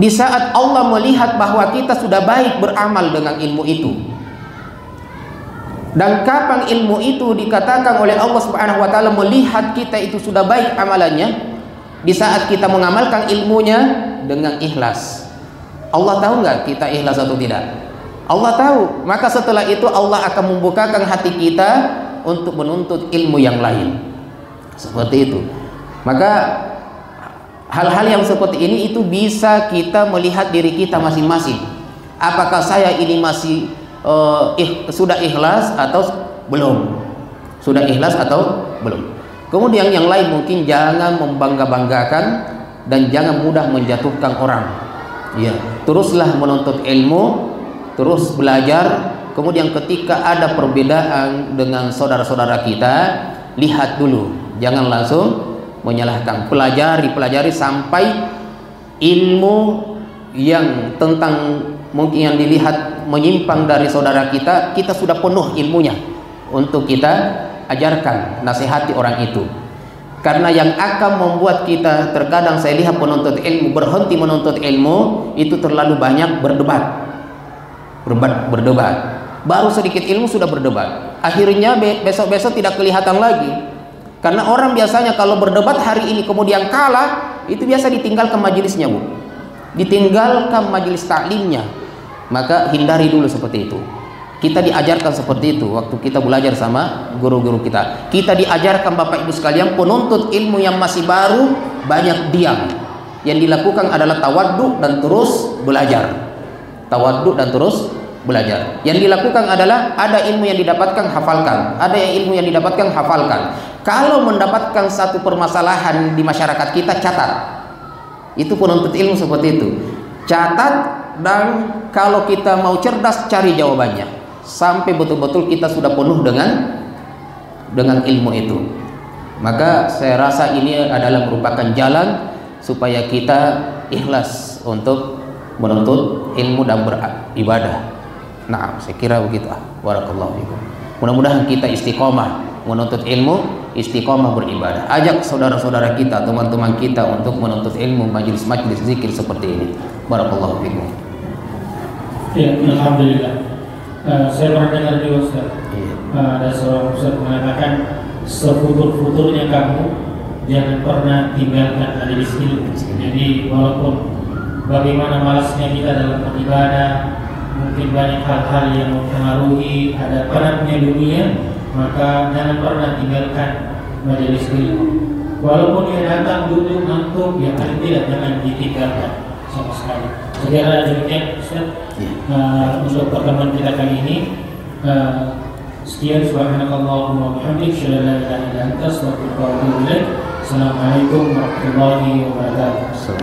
Di saat Allah melihat bahwa kita sudah baik beramal dengan ilmu itu. Dan kapan ilmu itu dikatakan oleh Allah Subhanahu wa taala melihat kita itu sudah baik amalannya? Di saat kita mengamalkan ilmunya dengan ikhlas. Allah tahu nggak kita ikhlas atau tidak? Allah tahu. Maka setelah itu Allah akan membukakan hati kita untuk menuntut ilmu yang lain. Seperti itu. Maka hal-hal yang seperti ini itu bisa kita melihat diri kita masing-masing. Apakah saya ini masih sudah ikhlas atau belum? Sudah ikhlas atau belum? Kemudian yang lain, mungkin jangan membangga-banggakan dan jangan mudah menjatuhkan orang. Ya, teruslah menuntut ilmu, terus belajar. Kemudian ketika ada perbedaan dengan saudara-saudara kita, lihat dulu, jangan langsung menyalahkan. Pelajari sampai ilmu yang tentang mungkin yang dilihat menyimpang dari saudara kita, kita sudah penuh ilmunya untuk kita ajarkan, nasihati orang itu. Karena yang akan membuat kita, terkadang saya lihat penuntut ilmu berhenti menuntut ilmu itu terlalu banyak berdebat. Baru sedikit ilmu sudah berdebat. Akhirnya besok-besok tidak kelihatan lagi. Karena orang biasanya kalau berdebat hari ini kemudian kalah, itu biasa ditinggalkan majelisnya, Bu. Ditinggalkan majelis taklimnya. Maka hindari dulu seperti itu. Kita diajarkan seperti itu waktu kita belajar sama guru-guru kita. Kita diajarkan Bapak Ibu sekalian, penuntut ilmu yang masih baru banyak diam. Yang dilakukan adalah tawaddu dan terus belajar. Tawaddu dan terus belajar. Yang dilakukan adalah ada ilmu yang didapatkan, hafalkan. Ada ilmu yang didapatkan, hafalkan. Kalau mendapatkan satu permasalahan di masyarakat kita, catat. Itu penuntut ilmu seperti itu. Catat, dan kalau kita mau cerdas, cari jawabannya. Sampai betul-betul kita sudah penuh dengan ilmu itu. Maka saya rasa ini adalah merupakan jalan supaya kita ikhlas untuk menuntut ilmu dan beribadah. Nah, saya kira begitu. Barakallahu fikum. Mudah-mudahan kita istiqomah menuntut ilmu, istiqomah beribadah. Ajak saudara-saudara kita, teman-teman kita untuk menuntut ilmu, majelis-majelis zikir seperti ini. Barakallahu fikum. Ya, alhamdulillah. Saya pernah dengar juga, Ustaz. Ada seorang Ustaz mengatakan, sefutur-futurnya kamu jangan pernah tinggalkan majelis ilmu. Jadi walaupun bagaimana malasnya kita dalam beribadah, mungkin banyak hal-hal yang mempengaruhi, ada penatnya dunia, maka jangan pernah tinggalkan majelis ilmu. Walaupun dia datang duduk ngantuk, ya paling tidak jangan ditinggalkan sama sekali. Segera demikian, Ustaz. Untuk pertemuan kita kali ini, sekian. Subhanakallahumma wa bihamdika, asyhadu an la ilaha illa anta, astaghfiruka wa atubu ilaik. Assalamualaikum warahmatullahi wabarakatuh.